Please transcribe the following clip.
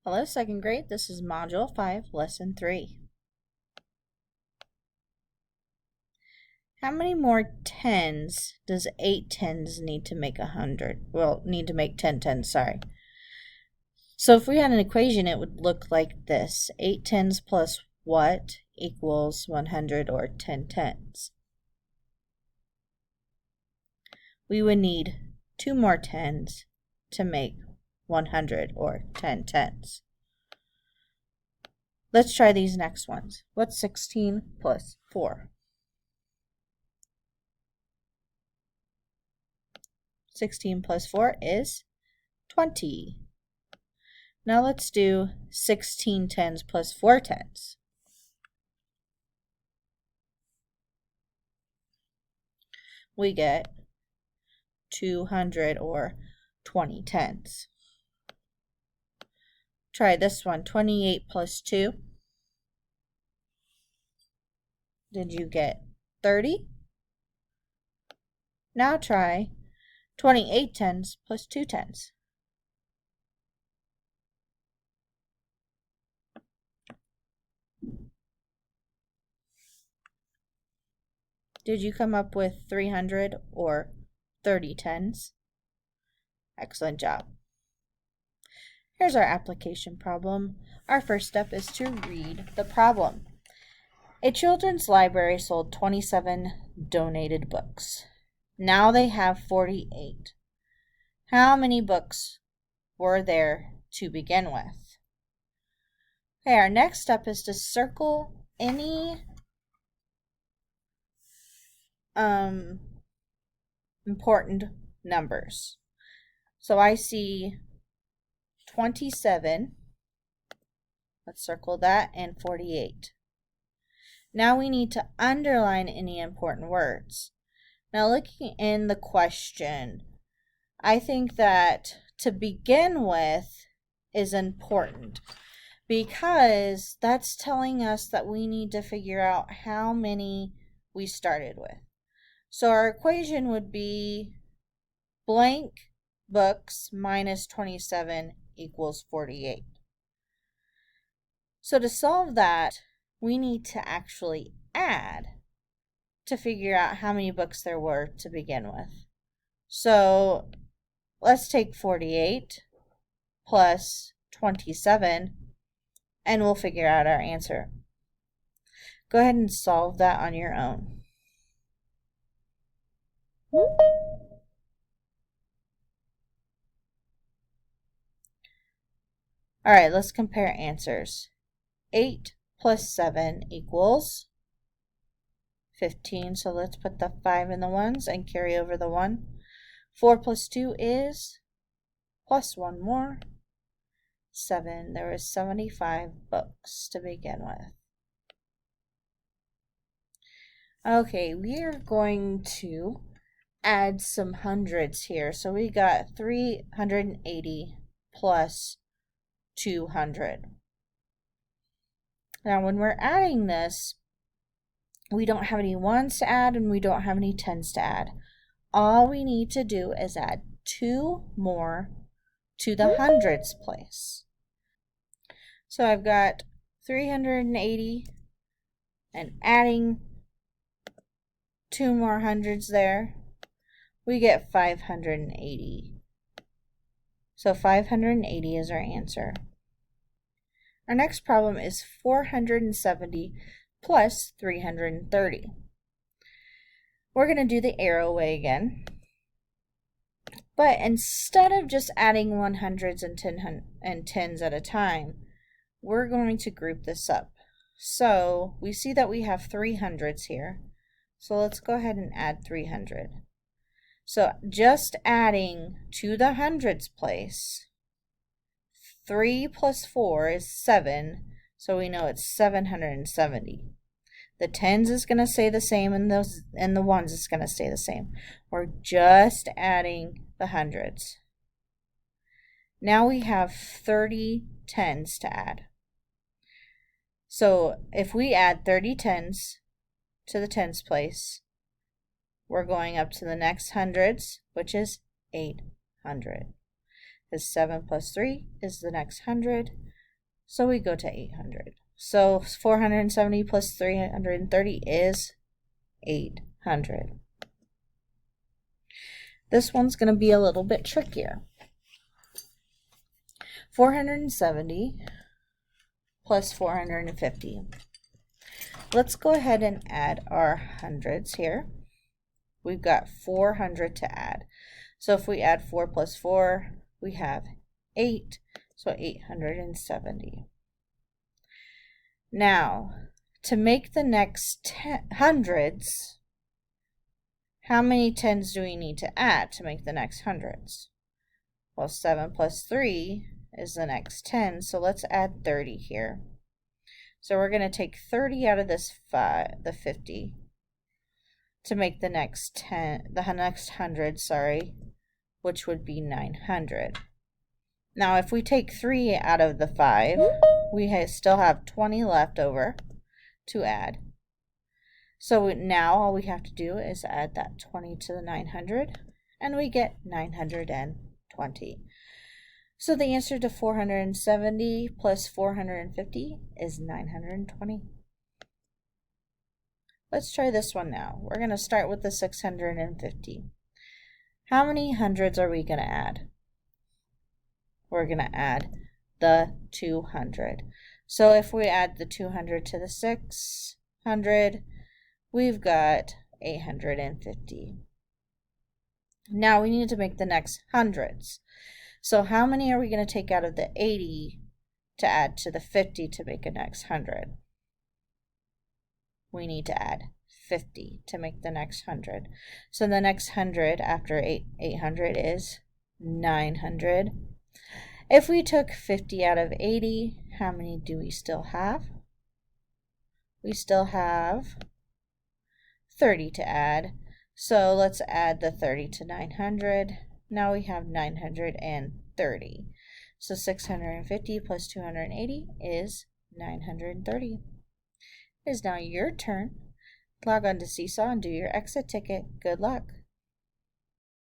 Hello, second grade. This is Module 5, Lesson 3. How many more tens does 8 tens need to make 100? Well, need to make 10 tens, sorry. So if we had an equation, it would look like this. 8 tens plus what equals 100 or 10 tens? We would need 2 more tens to make 100 or 10 tens. Let's try these next ones. What's 16 plus 4? 16 plus 4 is 20. Now let's do 16 tens plus 4 tens. We get 200 or 20 tens. Try this one, 28 plus 2. Did you get 30? Now try 28 tens plus 2 tens. Did you come up with 300 or 30 tens? Excellent job. Here's our application problem. Our first step is to read the problem. A children's library sold 27 donated books. Now they have 48. How many books were there to begin with? Okay, our next step is to circle any important numbers. So I see 27. Let's circle that, and 48. Now we need to underline any important words. Now looking in the question, I think that to begin with is important because that's telling us that we need to figure out how many we started with. So our equation would be blank books minus 27 equals 48. So to solve that, we need to actually add to figure out how many books there were to begin with. So let's take 48 plus 27 and we'll figure out our answer. Go ahead and solve that on your own. All right, let's compare answers. 8 plus 7 equals 15, so let's put the 5 in the ones and carry over the 1. 4 plus 2 is plus 1 more, 7. There was 75 books to begin with. Okay, we are going to add some hundreds here. So we got 380 plus 200. Now when we're adding this, we don't have any ones to add and we don't have any tens to add. All we need to do is add 2 more to the hundreds place. So I've got 380 and adding 2 more hundreds there, we get 580. So 580 is our answer. Our next problem is 470 plus 330. We're going to do the arrow way again. But instead of just adding 100s and tens at a time, we're going to group this up. So we see that we have 300s here. So let's go ahead and add 300. So just adding to the hundreds place, 3 plus 4 is 7, so we know it's 770. The tens is going to stay the same and the ones is going to stay the same. We're just adding the hundreds. Now we have 30 tens to add. So if we add 30 tens to the tens place, we're going up to the next hundreds, which is 800. Because 7 plus 3 is the next 100. So we go to 800. So 470 plus 330 is 800. This one's going to be a little bit trickier. 470 plus 450. Let's go ahead and add our hundreds here. We've got 400 to add. So if we add 4 plus 4, we have 8, so 870. Now, to make the next hundreds, how many tens do we need to add to make the next hundreds? Well, 7 plus 3 is the next 10, so let's add 30 here. So we're going to take 30 out of this the 50 to make the next 100, which would be 900. Now, if we take 3 out of the 5, we still have 20 left over to add. So now all we have to do is add that 20 to the 900, and we get 920. So the answer to 470 plus 450 is 920. Let's try this one now. We're going to start with the 650. How many hundreds are we going to add? We're going to add the 200. So if we add the 200 to the 600, we've got 850. Now we need to make the next hundreds. So how many are we going to take out of the 80 to add to the 50 to make a next 100? We need to add 50 to make the next 100. So the next 100 after 800 is 900. If we took 50 out of 80, how many do we still have? We still have 30 to add. So let's add the 30 to 900. Now we have 930. So 650 plus 280 is 930. It is now your turn. Log on to Seesaw and do your exit ticket. Good luck.